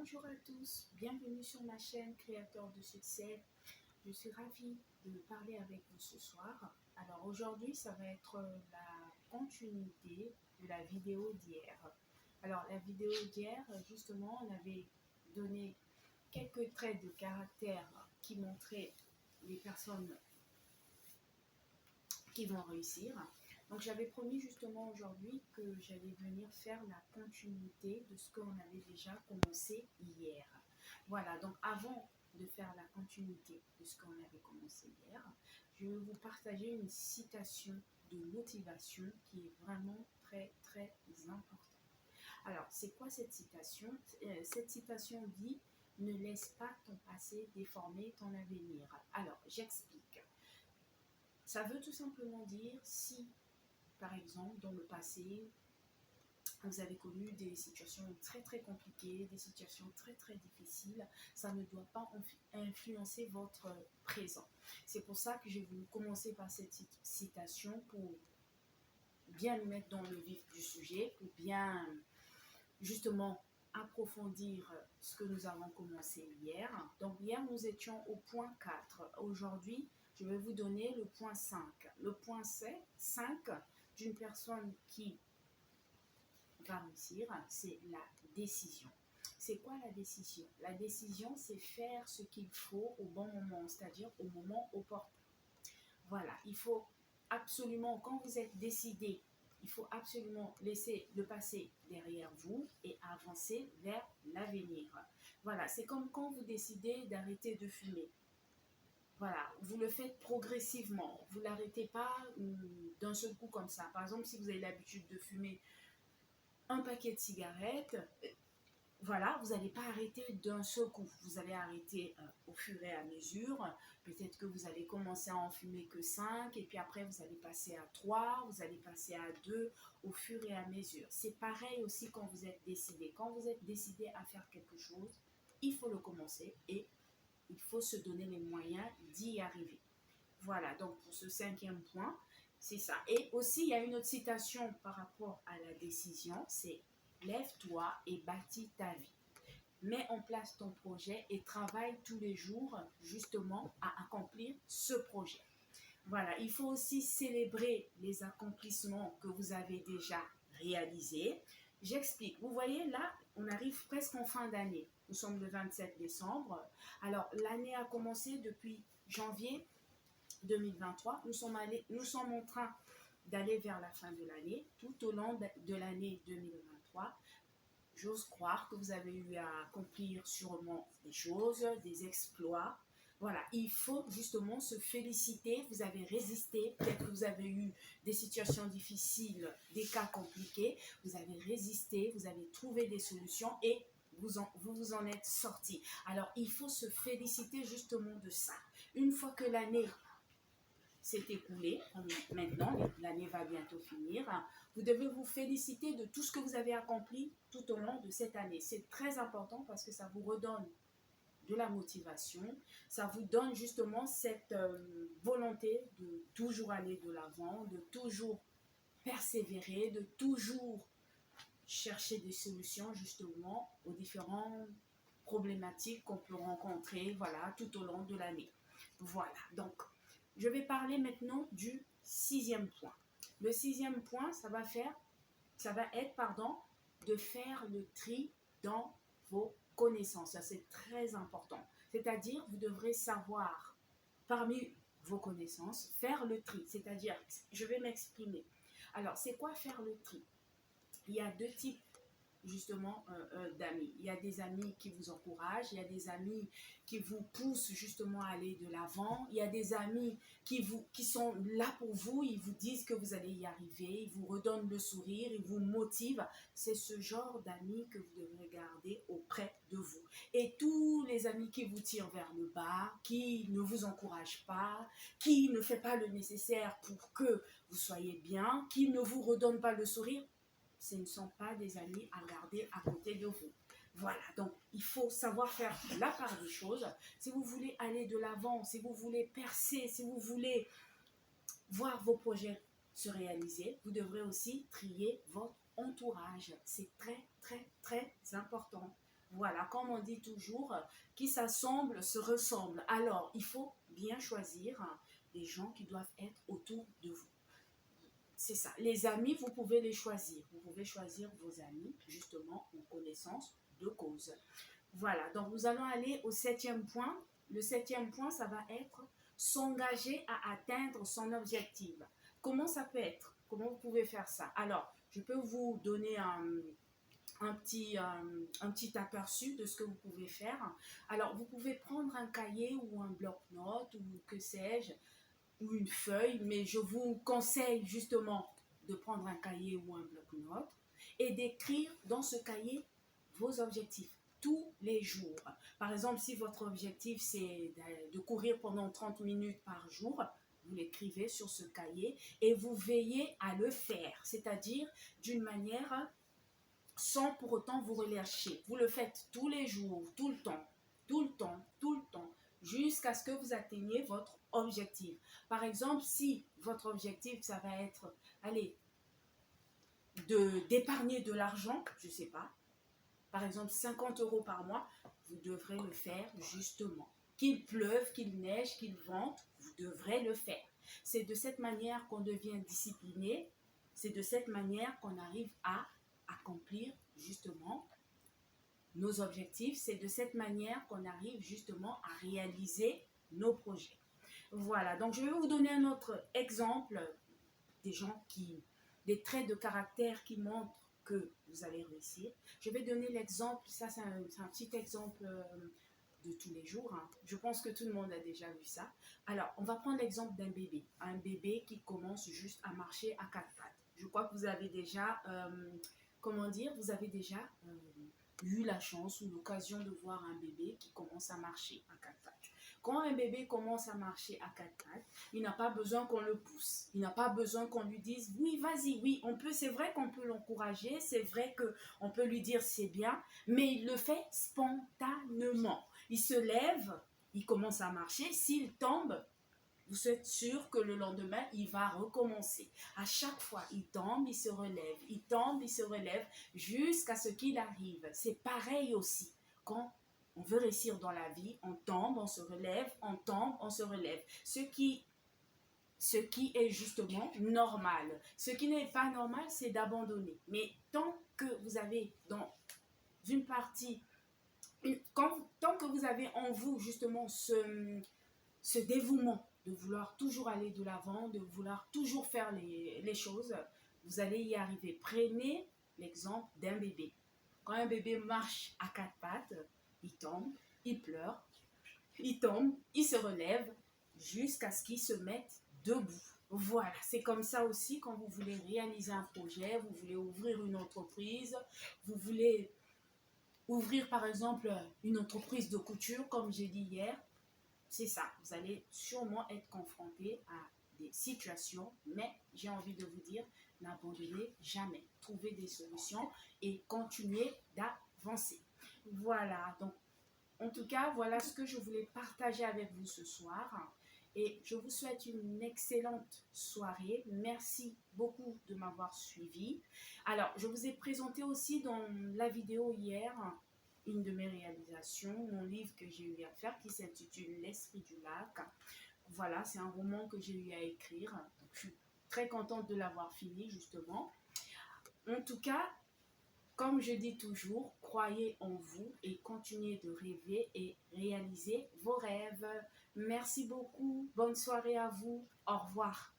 Bonjour à tous, bienvenue sur ma chaîne Créateur de succès. Je suis ravie de parler avec vous ce soir. Alors aujourd'hui, ça va être la continuité de la vidéo d'hier. Alors la vidéo d'hier, justement, on avait donné quelques traits de caractère qui montraient les personnes qui vont réussir. Donc j'avais promis justement aujourd'hui que j'allais venir faire la continuité de ce qu'on avait déjà commencé hier. Voilà, donc avant de faire la continuité de ce qu'on avait commencé hier, je vais vous partager une citation de motivation qui est vraiment très très importante. Alors, c'est quoi cette citation? Cette citation dit: ne laisse pas ton passé déformer ton avenir. Alors, j'explique. Ça veut tout simplement dire si, par exemple, dans le passé, vous avez connu des situations très très compliquées, des situations très très difficiles, ça ne doit pas influencer votre présent. C'est pour ça que j'ai voulu commencer par cette citation pour bien nous mettre dans le vif du sujet, pour bien justement approfondir ce que nous avons commencé hier. Donc hier, nous étions au point 4. Aujourd'hui, je vais vous donner le point 5. Le point 5 d'une personne qui va réussir, c'est la décision. C'est quoi la décision? La décision, c'est faire ce qu'il faut au bon moment, c'est-à-dire au moment opportun. Voilà, il faut absolument, quand vous êtes décidé, il faut absolument laisser le passé derrière vous et avancer vers l'avenir. Voilà, c'est comme quand vous décidez d'arrêter de fumer. Voilà, vous le faites progressivement. Vous ne l'arrêtez pas d'un seul coup comme ça. Par exemple, si vous avez l'habitude de fumer un paquet de cigarettes, voilà, vous n'allez pas arrêter d'un seul coup. Vous allez arrêter au fur et à mesure. Peut-être que vous allez commencer à en fumer que 5 et puis après vous allez passer à 3, vous allez passer à 2 au fur et à mesure. C'est pareil aussi quand vous êtes décidé. Quand vous êtes décidé à faire quelque chose, il faut le commencer et il faut se donner les moyens d'y arriver. Voilà, donc pour ce 5e point, c'est ça. Et aussi, il y a une autre citation par rapport à la décision, c'est: lève-toi et bâtis ta vie. Mets en place ton projet et travaille tous les jours justement à accomplir ce projet. Voilà, il faut aussi célébrer les accomplissements que vous avez déjà réalisés. J'explique. Vous voyez, là, on arrive presque en fin d'année. Nous sommes le 27 décembre. Alors, l'année a commencé depuis janvier 2023. Nous sommes en train d'aller vers la fin de l'année. Tout au long de l'année 2023, j'ose croire que vous avez eu à accomplir sûrement des choses, des exploits. Voilà, il faut justement se féliciter. Vous avez résisté. Peut-être que vous avez eu des situations difficiles, des cas compliqués. Vous avez résisté, vous avez trouvé des solutions et vous en êtes sorti. Alors, il faut se féliciter justement de ça. Une fois que l'année s'est écoulée, maintenant, l'année va bientôt finir, vous devez vous féliciter de tout ce que vous avez accompli tout au long de cette année. C'est très important parce que ça vous redonne de la motivation, ça vous donne justement cette volonté de toujours aller de l'avant, de toujours persévérer, de toujours chercher des solutions justement aux différentes problématiques qu'on peut rencontrer, voilà, tout au long de l'année. Voilà, donc je vais parler maintenant du 6e point. Le 6e point, ça va être de faire le tri dans vos connaissances. Ça, c'est très important. C'est-à-dire, vous devrez savoir, parmi vos connaissances, faire le tri. C'est-à-dire, je vais m'exprimer. Alors, c'est quoi faire le tri? Il y a deux types justement d'amis. Il y a des amis qui vous encouragent, il y a des amis qui vous poussent justement à aller de l'avant, il y a des amis qui sont là pour vous, ils vous disent que vous allez y arriver, ils vous redonnent le sourire, ils vous motivent. C'est ce genre d'amis que vous devrez garder auprès de vous. Et tous les amis qui vous tirent vers le bas, qui ne vous encouragent pas, qui ne font pas le nécessaire pour que vous soyez bien, qui ne vous redonnent pas le sourire, ce ne sont pas des amis à garder à côté de vous. Voilà, donc il faut savoir faire la part des choses. Si vous voulez aller de l'avant, si vous voulez percer, si vous voulez voir vos projets se réaliser, vous devrez aussi trier votre entourage. C'est très, très, très important. Voilà, comme on dit toujours, qui s'assemblent se ressemblent. Alors, il faut bien choisir les gens qui doivent être autour de vous. C'est ça. Les amis, vous pouvez les choisir. Vous pouvez choisir vos amis, justement, en connaissance de cause. Voilà, donc nous allons aller au 7e point. Le 7e point, ça va être s'engager à atteindre son objectif. Comment ça peut être? Comment vous pouvez faire ça? Alors, je peux vous donner un petit aperçu de ce que vous pouvez faire. Alors, vous pouvez prendre un cahier ou un bloc-notes ou que sais-je, ou une feuille, mais je vous conseille justement de prendre un cahier ou un bloc-notes et d'écrire dans ce cahier vos objectifs tous les jours. Par exemple, si votre objectif c'est de courir pendant 30 minutes par jour, vous l'écrivez sur ce cahier et vous veillez à le faire, c'est-à-dire d'une manière sans pour autant vous relâcher. Vous le faites tous les jours, tout le temps, tout le temps, tout le temps, jusqu'à ce que vous atteigniez votre objectif. Par exemple, si votre objectif, ça va être, allez, d'épargner de l'argent, je ne sais pas, par exemple 50 € par mois, vous devrez le faire justement. Qu'il pleuve, qu'il neige, qu'il vente, vous devrez le faire. C'est de cette manière qu'on devient discipliné, c'est de cette manière qu'on arrive à accomplir justement nos objectifs, c'est de cette manière qu'on arrive justement à réaliser nos projets. Voilà, donc je vais vous donner un autre exemple des gens des traits de caractère qui montrent que vous allez réussir. Je vais donner l'exemple, ça c'est un petit exemple de tous les jours. Hein. Je pense que tout le monde a déjà vu ça. Alors, on va prendre l'exemple d'un bébé. Un bébé qui commence juste à marcher à quatre pattes. Je crois que vous avez déjà, comment dire, vous avez déjà eu la chance ou l'occasion de voir un bébé qui commence à marcher à quatre pattes. Quand un bébé commence à marcher à quatre pattes, il n'a pas besoin qu'on le pousse. Il n'a pas besoin qu'on lui dise oui, vas-y, oui, on peut. C'est vrai qu'on peut l'encourager, c'est vrai qu'on peut lui dire c'est bien, mais il le fait spontanément. Il se lève, il commence à marcher. S'il tombe, vous êtes sûr que le lendemain, il va recommencer. À chaque fois, il tombe, il se relève. Il tombe, il se relève jusqu'à ce qu'il arrive. C'est pareil aussi. Quand on veut réussir dans la vie, on tombe, on se relève, on tombe, on se relève. Ce qui est justement normal. Ce qui n'est pas normal, c'est d'abandonner. Mais tant que vous avez dans une partie, tant que vous avez en vous justement ce dévouement de vouloir toujours aller de l'avant, de vouloir toujours faire les choses, vous allez y arriver. Prenez l'exemple d'un bébé. Quand un bébé marche à quatre pattes, il tombe, il pleure, il tombe, il se relève jusqu'à ce qu'il se mette debout. Voilà, c'est comme ça aussi quand vous voulez réaliser un projet, vous voulez ouvrir une entreprise, vous voulez ouvrir par exemple une entreprise de couture, comme j'ai dit hier. C'est ça, vous allez sûrement être confronté à des situations, mais j'ai envie de vous dire, n'abandonnez jamais. Trouvez des solutions et continuez d'avancer. Voilà, donc en tout cas, voilà ce que je voulais partager avec vous ce soir. Et je vous souhaite une excellente soirée. Merci beaucoup de m'avoir suivi. Alors, je vous ai présenté aussi dans la vidéo hier une de mes réalisations, mon livre que j'ai eu à faire qui s'intitule L'Esprit du lac. Voilà, c'est un roman que j'ai eu à écrire. Donc, je suis très contente de l'avoir fini justement. En tout cas, comme je dis toujours, croyez en vous et continuez de rêver et réaliser vos rêves. Merci beaucoup. Bonne soirée à vous. Au revoir.